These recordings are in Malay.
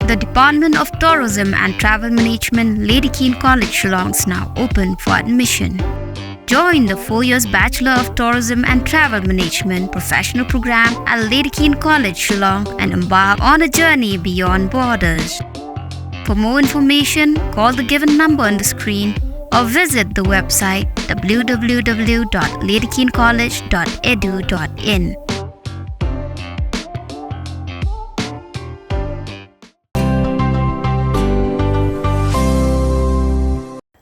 The Department of Tourism and Travel Management, Lady Keane College, Shillong is now open for admission. Join the 4 years Bachelor of Tourism and Travel Management professional program at Lady Keane College, Shillong and embark on a journey beyond borders. For more information, call the given number on the screen or visit the website www.ladykeanecollege.edu.in.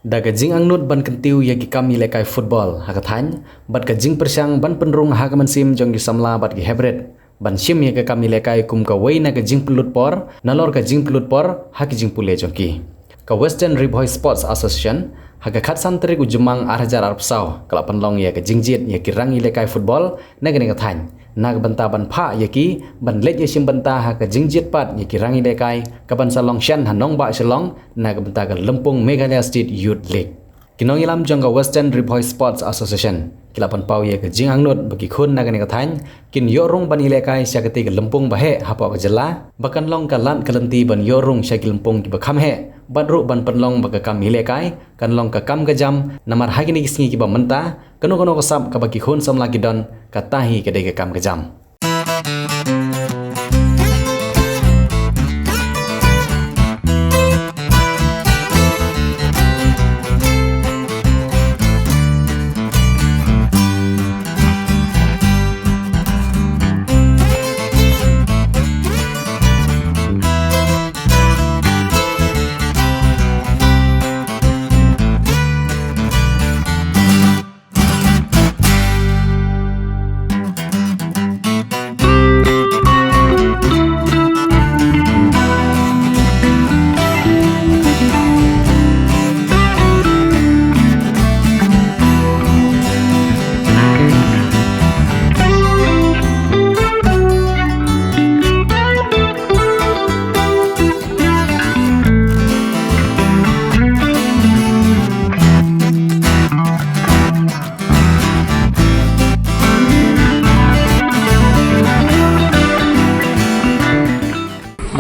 Daga jing angnut ban kentiu yagi kami lekai football hakathan bat ka jing persyang ban penrung hagaman sim jong gi samla bat gi hebret ban sim yaga kami lekai kum ka wei na ka jing pelut por nalor ka jing pelut por haki jing pule jongki ka Western Riboy Sports Association haga khat santri ku jemang arhajar arpsau kala panlong ya ka jingjit ya ki rangi lekai football na gani kathan nag banta ban pha ya ki ban let ya sim banta ha ka jingjit pat ya ki rangi lekai ka ban salong shan hanong ba shalong nag banta ka Lempung Meghalaya State Youth League kinong ilam jong ka Western Riboy Sports Association kila pan pau ya ka jing angnut bagi khun na gani kathan kin yorung ban lekai sya ka te ka Lempung bahe hapo ka jela bakan long ka lan kalanti ban yorung sya ki Lempung ki bakham he badru ban penlong baka kam hilekai kan long ka kam gajam namar hagini kisngi ki ba menta kano kano kasap ka baki khun samla ki don katahi ka de ka kam gajam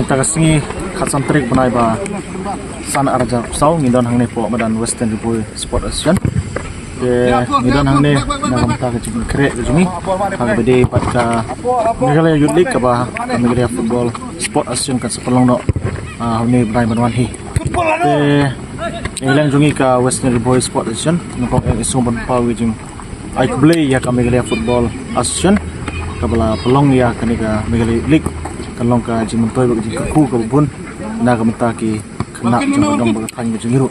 Tagasngi khatsan trik banai ba san arja sau ngidon hangne po madan Western Riboy Sport Association de ngidon hangne nagam ta ka jing kre jumi hang bede patka Meghalaya Youth League ka ba Meghalaya Football Sport Association ka sepelong no hangne banai banwan hi de elang jungi ka Western Riboy Sport Association noko esum ban pa wijing ai play ya ka Meghalaya Football Association ka bala pelong ya ka Meghalaya League kalong ka jimun toy bag jing ku ka bun na ka mata ki kena jong dong bag than jing hiru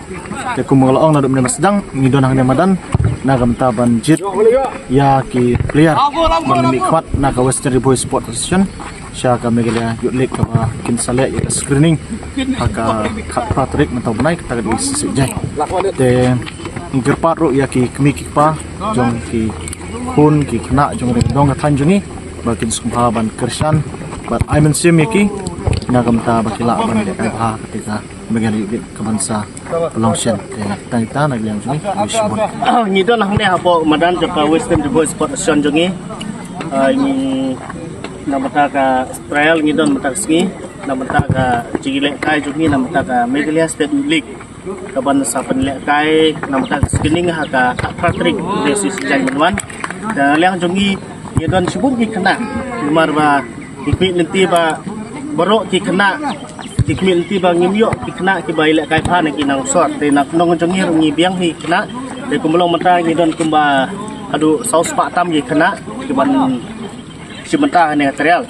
te kum ngala ong na dum masdang ngidon hang madan na ka mata ban jit ya ki player ban mi khwat na ka Western Riboy Sport Association sya ka Meghalaya Youth League ka kin sale ya screening ka khat patrik mata banai ka di sejai te ngir patro ya ki kemik pa jong ki hun ki kena jong dong ka than jungi bakin sumha ban kershan but I'm in Simiki nagamta bakila ban de ha ketika Meghalaya Youth League kabansa Palongsyan tangita nagliang jungi wisbon ngidon hangne hapo madan jaka Western Riboy Sport Association jungi ini namata ka trial ngidon matakski namata ka jigile kai jungi namata ka Meghalaya State Youth League kabansa panle kai namata screening ha ka Patrick basis jangan dan liang jungi ngidon sibun ki kena lumar ba ikmi nanti ba barok ki kena ikmi nanti ba ngimyo ki kena ki ba ilak kai pha na ki nang sort te nak nong jongi ngi biang hi kena te kumlong mata ngi don kumba adu saus pa tam ki kena ki ban simenta ne material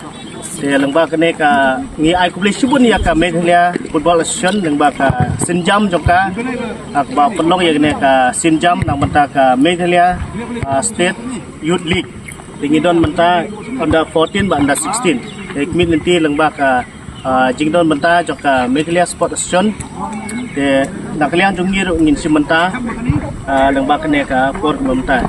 te lengba kene ka ngi ai kubli subun ya ka Meghalaya Football Association lengba ka sinjam joka ak ba pelong ya kene ka sinjam nang mata ka Meghalaya State Youth League ngidon menta under 14 ba under 16 ikmit nanti lengba ka jingdon menta joka Meghalaya Sport Association de naklian jungi ngin simenta lengba kene ka for menta